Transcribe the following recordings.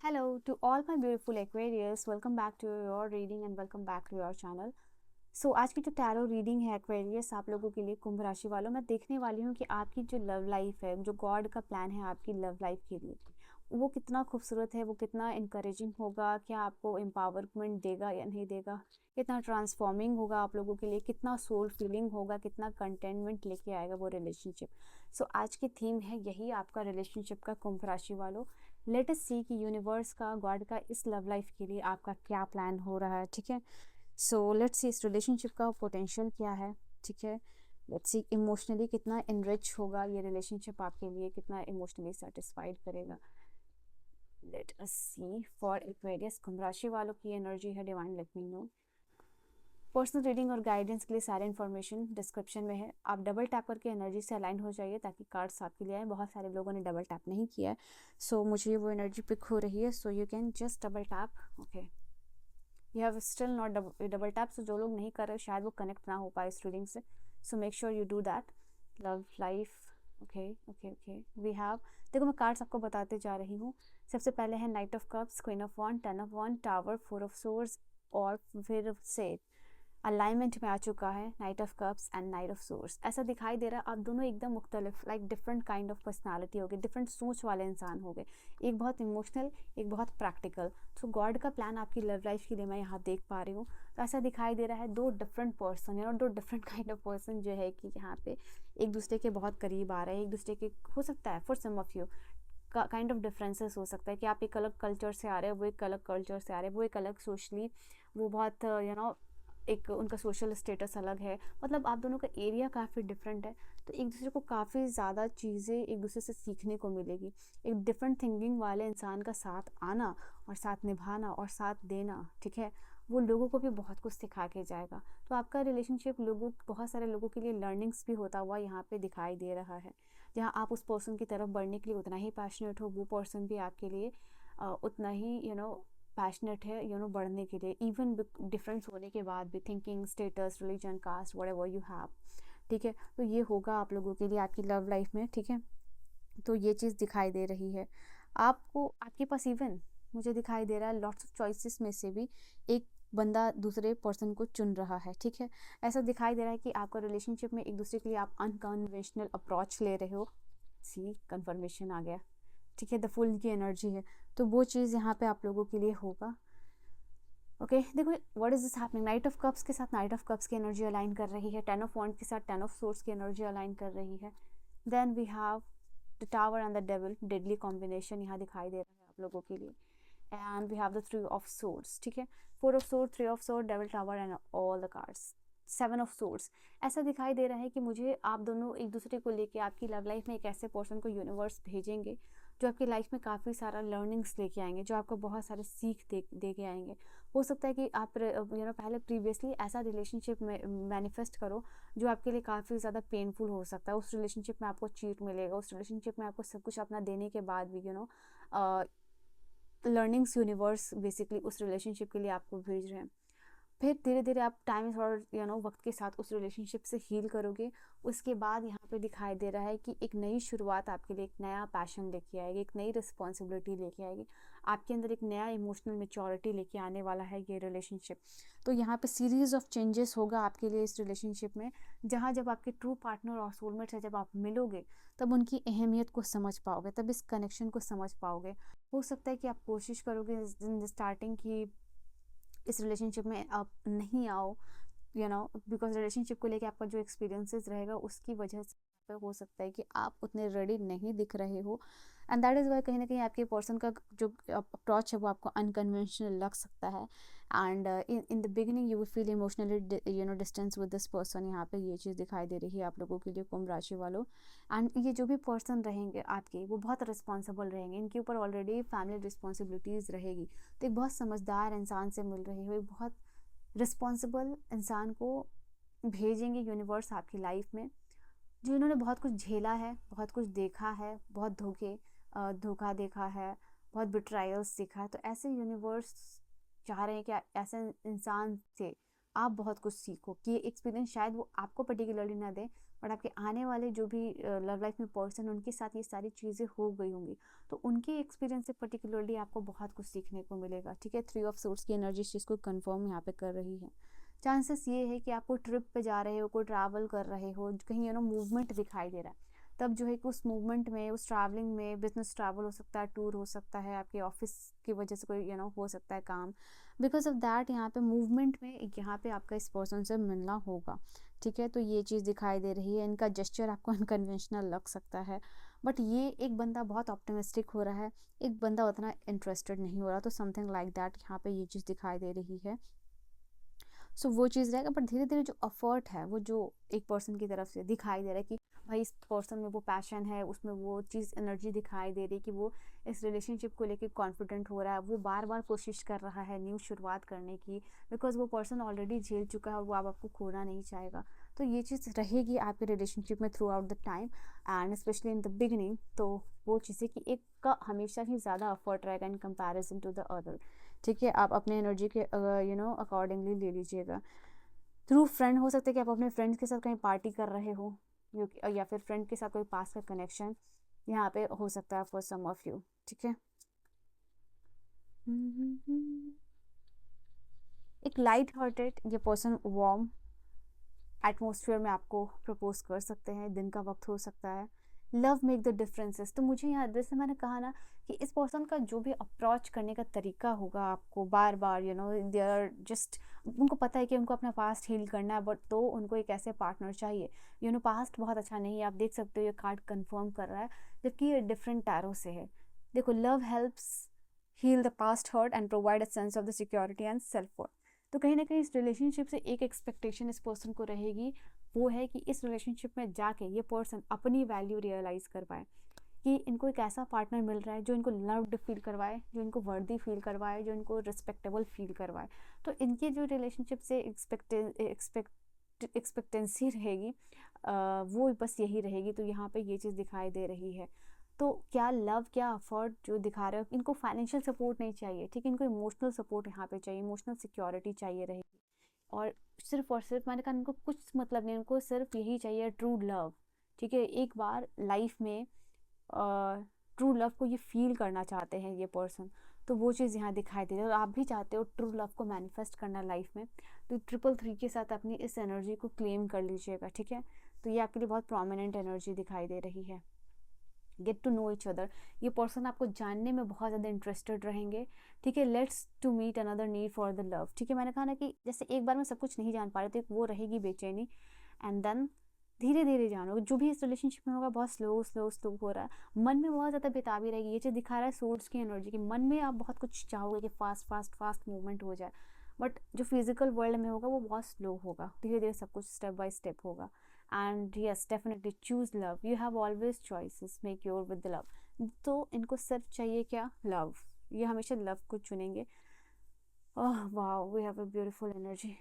Hello to all my beautiful Aquarius. Welcome back to your reading and welcome back to your channel. आज की जो tarot reading है Aquarius आप लोगों के लिए कुंभ राशि वालों, मैं देखने वाली हूँ कि आपकी जो लव लाइफ है, जो गॉड का प्लान है आपकी लव लाइफ के लिए, वो कितना खूबसूरत है, वो कितना इनकरेजिंग होगा, क्या आपको एम्पावरमेंट देगा या नहीं देगा, कितना ट्रांसफॉर्मिंग होगा आप लोगों के लिए, कितना सोल फीलिंग होगा, कितना कंटेनमेंट लेके आएगा वो रिलेशनशिप। आज की थीम है यही आपका रिलेशनशिप का कुंभ राशि वालों। लेट अस सी कि यूनिवर्स का, गॉड का इस लव लाइफ के लिए आपका क्या प्लान हो रहा है। ठीक है, लेट्स सी इस रिलेशनशिप का पोटेंशियल क्या है। ठीक है, लेट्स सी इमोशनली कितना इनरिच होगा ये रिलेशनशिप आपके लिए, कितना इमोशनली सेटिस्फाइड करेगा। Let us see for Aquarius कुंभ राशि वालों की एनर्जी है। Divine let me know. Personal reading और गाइडेंस के लिए सारे इन्फॉर्मेशन डिस्क्रिप्शन में है। आप डबल टैप करके एनर्जी से अलाइन हो जाइए ताकि कार्ड्स आपके लिए आए। बहुत सारे लोगों ने डबल टैप नहीं किया है, मुझे वो एनर्जी पिक हो रही है, you can just double tap. Okay, you have still not double tap, जो लोग नहीं कर रहे शायद वो कनेक्ट ना हो पाए इस रीडिंग से, make sure you do that. Love life, okay okay okay. We have, देखो मैं कार्ड्स आपको बताते जा रही हूँ। सबसे पहले है night of cups, queen of one, ten of one, tower, four of swords, और फिर से अलाइनमेंट में आ चुका है night of cups and night of source. ऐसा दिखाई दे रहा है आप दोनों एकदम मुख्तलिफ, like different kind of personality हो गए, डिफरेंट सोच वाले इंसान हो गए, एक बहुत इमोशनल, एक बहुत प्रैक्टिकल। गॉड का प्लान आपकी लव लाइफ के लिए मैं यहाँ देख पा रही हूँ। ऐसा दिखाई दे रहा है दो डिफरेंट पर्सन, दो डिफरेंट काइंड ऑफ पर्सन जो है कि यहाँ पे एक दूसरे के बहुत करीब आ रहे हैं, एक दूसरे के, हो सकता है for some of you kind of differences हो सकता है कि आप एक अलग कल्चर से आ रहे हो, वो एक अलग कल्चर से आ रहे हैं, वो एक अलग सोशली, वो बहुत एक उनका सोशल स्टेटस अलग है, मतलब आप दोनों का एरिया काफ़ी डिफरेंट है। एक दूसरे को काफ़ी ज़्यादा चीज़ें एक दूसरे से सीखने को मिलेगी। एक डिफरेंट थिंकिंग वाले इंसान का साथ आना और साथ निभाना और साथ देना, ठीक है, वो लोगों को भी बहुत कुछ सिखा के जाएगा। आपका रिलेशनशिप बहुत सारे लोगों के लिए लर्निंग्स भी होता हुआ यहाँ पे दिखाई दे रहा है। जहाँ आप उस पर्सन की तरफ बढ़ने के लिए उतना ही पैशनेट हो, वो पर्सन भी आपके लिए उतना ही पैशनेट है बढ़ने के लिए, इवन डिफरेंस होने के बाद भी, thinking, status, religion, caste, whatever you have. ठीक है, ये होगा आप लोगों के लिए आपकी लव लाइफ में। ठीक है, ये चीज़ दिखाई दे रही है आपको। आपके पास इवन मुझे दिखाई दे रहा है लॉट्स ऑफ चॉइसेस में से भी एक बंदा दूसरे पर्सन को चुन रहा है। ठीक है, ऐसा दिखाई दे रहा है कि आपका रिलेशनशिप में एक दूसरे के लिए आप अनकन्वेंशनल अप्रोच ले रहे हो। सी कंफर्मेशन आ गया। ठीक है, द फुल की एनर्जी है, वो चीज़ यहाँ पे आप लोगों के लिए होगा। ओके, देखो what is this happening. Knight of cups के साथ नाइट ऑफ कप्स की एनर्जी अलाइन कर रही है, टेन ऑफ वॉन्ड के साथ टेन ऑफ सोर्ड्स की एनर्जी अलाइन कर रही है। Then we have the tower and the devil, deadly combination यहाँ दिखाई दे रहा है आप लोगों के लिए। And we have the three of swords. ठीक है, four of sword, three of sword, devil, tower and all the cards, seven of swords. ऐसा दिखाई दे रहा है कि मुझे आप दोनों एक दूसरे को लेके आपकी लव लाइफ में एक ऐसे पर्सन को यूनिवर्स भेजेंगे जो आपकी लाइफ में काफ़ी सारा लर्निंग्स लेके आएंगे, जो आपको बहुत सारे सीख दे के आएंगे। हो सकता है कि आप पहले प्रीवियसली ऐसा रिलेशनशिप में मैनिफेस्ट करो जो आपके लिए काफ़ी ज़्यादा पेनफुल हो सकता है। उस रिलेशनशिप में आपको चीट मिलेगा, उस रिलेशनशिप में आपको सब कुछ अपना देने के बाद भी लर्निंग्स यूनिवर्स बेसिकली उस रिलेशनशिप के लिए आपको भेज रहे हैं। फिर धीरे धीरे आप टाइम और वक्त के साथ उस रिलेशनशिप से हील करोगे। उसके बाद यहाँ पे दिखाई दे रहा है कि एक नई शुरुआत आपके लिए एक नया पैशन लेके आएगी, एक नई रिस्पॉन्सिबिलिटी लेके आएगी, आपके अंदर एक नया इमोशनल मेच्योरिटी लेके आने वाला है ये रिलेशनशिप। यहाँ पे सीरीज ऑफ चेंजेस होगा आपके लिए इस रिलेशनशिप में, जहाँ जब आपके ट्रू पार्टनर और सोलमेट से जब आप मिलोगे तब उनकी अहमियत को समझ पाओगे, तब इस कनेक्शन को समझ पाओगे। हो सकता है कि आप कोशिश करोगे इन स्टार्टिंग की इस रिलेशनशिप में आप नहीं आओ, बिकॉज रिलेशनशिप को लेके आपका जो एक्सपीरियंसेस रहेगा उसकी वजह से हो सकता है कि आप उतने रेडी नहीं दिख रहे हो। एंड दैट इज़ वाई कहीं ना कहीं आपके पर्सन का जो अप्रोच है वो आपको अनकन्वेंशनल लग सकता है। And in the beginning you will feel emotionally distance with this person. यहाँ पे ये चीज़ दिखाई दे रही है आप लोगों के लिए कुंभ राशि वालों। एंड ये जो भी पर्सन रहेंगे आपके, वो बहुत रिस्पॉन्सिबल रहेंगे, इनके ऊपर ऑलरेडी फैमिली रिस्पॉन्सिबिलिटीज़ रहेगी। एक बहुत समझदार इंसान से मिल रही हो, एक बहुत रिस्पॉन्सिबल इंसान को भेजेंगे यूनिवर्स आपकी लाइफ में, जो इन्होंने बहुत कुछ झेला है, बहुत कुछ देखा है, बहुत धोखा देखा है, बहुत बिट्रायल्स देखा है। ऐसे यूनिवर्स चाह रहे हैं कि ऐसे इंसान से आप बहुत कुछ सीखो, कि ये एक्सपीरियंस शायद वो आपको पर्टिकुलरली ना दे बट आपके आने वाले जो भी लव लाइफ में पर्सन, उनके साथ ये सारी चीज़ें हो गई होंगी, तो उनके एक्सपीरियंस से पर्टिकुलरली आपको बहुत कुछ सीखने को मिलेगा, ठीक है। 3 ऑफ सोर्स की एनर्जी इस चीज़ को कन्फर्म यहाँ पे कर रही है। चांसेस ये है कि आपको ट्रिप पे जा रहे हो, कोई ट्रैवल कर रहे हो, कहीं मूवमेंट दिखाई दे रहा है, तब जो है कि उस मूवमेंट में, उस ट्रैवलिंग में, बिजनेस ट्रैवल हो सकता है, टूर हो सकता है, आपके ऑफिस की वजह से कोई हो सकता है काम, बिकॉज ऑफ दैट यहाँ पे मूवमेंट में यहाँ पे आपका इस पर्सन से मिलना होगा, ठीक है। तो ये चीज़ दिखाई दे रही है। इनका जेस्चर आपको अनकन्वेंशनल लग सकता है, बट ये एक बंदा बहुत ऑप्टिमिस्टिक हो रहा है, एक बंदा उतना इंटरेस्टेड नहीं हो रहा, तो समथिंग लाइक दैट यहाँ पे ये चीज़ दिखाई दे रही है। सो वो चीज़ रहेगा, बट धीरे धीरे जो एफर्ट है वो जो एक पर्सन की तरफ से दिखाई दे रहा है कि भाई इस पर्सन में वो पैशन है, उसमें वो चीज़ एनर्जी दिखाई दे रही है कि वो इस रिलेशनशिप को लेके कॉन्फिडेंट हो रहा है, वो बार बार कोशिश कर रहा है न्यू शुरुआत करने की, बिकॉज वो पर्सन ऑलरेडी झेल चुका है और वो आपको खोना नहीं चाहेगा। तो ये चीज़ रहेगी आपके रिलेशनशिप में through out the time and specially in the beginning. तो वो चीज़ें कि एक का हमेशा ही ज़्यादा एफर्ट रहेगा in comparison to the other, ठीक है। आप अपने एनर्जी के अकॉर्डिंगली ले लीजिएगा। थ्रू फ्रेंड हो सकता है कि आप अपने फ्रेंड्स के साथ कहीं पार्टी कर रहे हो, या फिर फ्रेंड के साथ कोई पास का कनेक्शन यहाँ पे हो सकता है फॉर सम ऑफ यू, ठीक है। एक लाइट हार्टेड ये पर्सन वार्म एटमोसफियर में आपको प्रपोज कर सकते हैं, दिन का वक्त हो सकता है। लव मेक द डिफरेंसेस, तो मुझे यहाँ जैसे मैंने कहा ना कि इस पर्सन का जो भी अप्रोच करने का तरीका होगा आपको बार बार दे आर जस्ट, उनको पता है कि उनको अपना पास्ट हील करना है, बट तो उनको एक ऐसे पार्टनर चाहिए। पास्ट बहुत अच्छा नहीं है, आप देख सकते हो ये कार्ड कंफर्म कर रहा है, जबकि ये डिफरेंट टैरो से है। देखो, love helps heal the past hurt and provide a sense of the security and self worth. तो कहीं ना कहीं इस रिलेशनशिप से एक एक्सपेक्टेशन इस पर्सन को रहेगी, वो है कि इस रिलेशनशिप में जाके ये पर्सन अपनी वैल्यू रियलाइज कर पाए, कि इनको एक ऐसा पार्टनर मिल रहा है जो इनको लव्ड फील करवाए, जो इनको वर्दी फील करवाए, जो इनको रिस्पेक्टेबल फील करवाए। तो इनके जो रिलेशनशिप से एक्सपेक्टेंसी रहेगी वो बस यही रहेगी। तो यहाँ पे ये चीज़ दिखाई दे रही है। तो क्या लव, क्या अफर्ट जो दिखा रहे हो, इनको फाइनेंशियल सपोर्ट नहीं चाहिए, ठीक है, इनको इमोशनल सपोर्ट यहाँ पे चाहिए, इमोशनल सिक्योरिटी चाहिए रहेगी। और सिर्फ मैंने कहा इनको कुछ मतलब नहीं, उनको सिर्फ यही चाहिए, ट्रू लव, ठीक है। एक बार लाइफ में ट्रू लव को ये फील करना चाहते हैं ये पर्सन, तो वो चीज़ यहाँ दिखाई दे रही है। और आप भी चाहते हो ट्रू लव को मैनिफेस्ट करना लाइफ में, तो 333 के साथ अपनी इस एनर्जी को क्लेम कर लीजिएगा, ठीक है। तो ये आपके लिए बहुत प्रोमिनेंट एनर्जी दिखाई दे रही है। Get to know each other, ये पर्सन आपको जानने में बहुत ज़्यादा इंटरेस्टेड रहेंगे, ठीक है। Let's to meet another need for the love, ठीक है। मैंने कहा ना कि जैसे एक बार में सब कुछ नहीं जान पा रहे, तो एक वो रहेगी बेचैनी, एंड देन धीरे धीरे जानो। जो भी इस रिलेशनशिप में होगा बहुत स्लो स्लो स्लो हो रहा है, मन में बहुत ज़्यादा बेताबी रहेगी। ये चीज़ दिखा रहा है सोर्स की एनर्जी की, मन में आप बहुत कुछ चाहोगे कि फास्ट फास्ट फास्ट मूवमेंट हो जाए, बट जो फिजिकल वर्ल्ड में होगा वो बहुत स्लो होगा, धीरे धीरे सब कुछ स्टेप बाय स्टेप होगा। And yes, definitely choose love, you have always choices, make your with love. तो इनको सिर्फ चाहिए क्या? लव। ये हमेशा लव को चुनेंगे। Oh wow, we have a beautiful energy.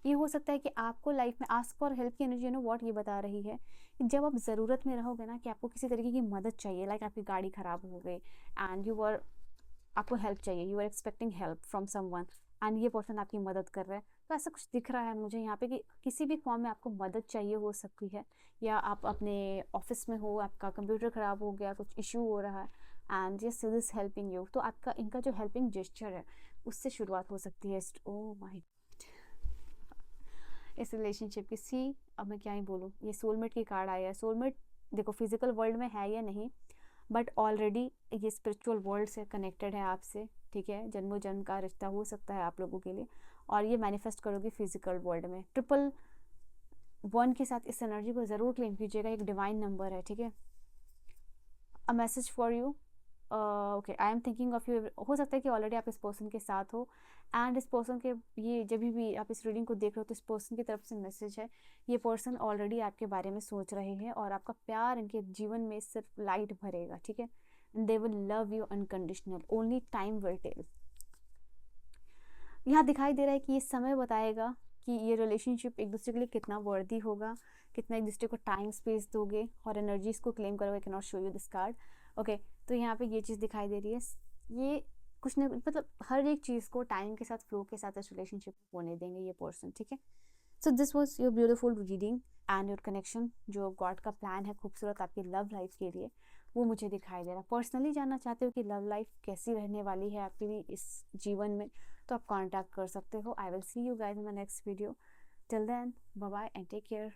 ये हो सकता है कि आपको लाइफ में आस्क फॉर हेल्प की एनर्जी व्हाट ये बता रही है कि जब आप ज़रूरत में रहोगे ना, कि आपको किसी तरीके की मदद चाहिए, लाइक आपकी गाड़ी ख़राब हो गई एंड आपको हेल्प चाहिए, you are expecting help from someone, and ये पर्सन आपकी मदद कर रहा है। तो ऐसा कुछ दिख रहा है मुझे यहाँ पे कि किसी भी फॉर्म में आपको मदद चाहिए हो सकती है, या आप अपने ऑफिस में हो, आपका कंप्यूटर ख़राब हो गया, कुछ इशू हो रहा है, and yes this helping you. तो आपका इनका जो हेल्पिंग जेस्चर है उससे शुरुआत हो सकती है। ओह माय, इस रिलेशनशिप की अब मैं क्या ही बोलूँ, ये सोलमेट की कार्ड आया है। सोलमेट देखो फिजिकल वर्ल्ड में है या नहीं, बट ऑलरेडी ये स्पिरिचुअल वर्ल्ड से कनेक्टेड है आपसे, ठीक है। जन्मों जन्म का रिश्ता हो सकता है आप लोगों के लिए, और ये मैनिफेस्ट करोगे फिजिकल वर्ल्ड में। 111 के साथ इस एनर्जी को ज़रूर क्लेम कीजिएगा, एक डिवाइन नंबर है, ठीक है। A message for you, okay, I am thinking of you. हो सकता है कि ऑलरेडी आप इस पर्सन के साथ हो, एंड इस पर्सन के ये जब भी आप इस रीडिंग को देख रहे हो तो इस पर्सन की तरफ से मैसेज है, ये पर्सन ऑलरेडी आपके बारे में सोच रहे हैं, और आपका प्यार इनके जीवन में सिर्फ लाइट भरेगा, ठीक है। They will love you unconditional, only time will tell. यहाँ दिखाई दे रहा है कि ये समय बताएगा कि ये रिलेशनशिप एक दूसरे के लिए कितना वर्दी होगा, कितना एक दूसरे को टाइम स्पेस दोगे और एनर्जीज को क्लेम करोगे। I can not show you this card, okay. तो यहाँ पे ये चीज़ दिखाई दे रही है, ये कुछ नहीं, मतलब हर एक चीज़ को टाइम के साथ, फ्लो के साथ इस रिलेशनशिप को होने देंगे ये पर्सन, ठीक है। So this was your beautiful reading and your connection. जो गॉड का प्लान है खूबसूरत आपकी लव लाइफ के लिए, वो मुझे दिखाई दे रहा है। पर्सनली जानना चाहते हो कि लव लाइफ कैसी रहने वाली है आपकी भी इस जीवन में, तो आप कांटेक्ट कर सकते हो। I will see you guys in my next video. Till then, bye bye and take care.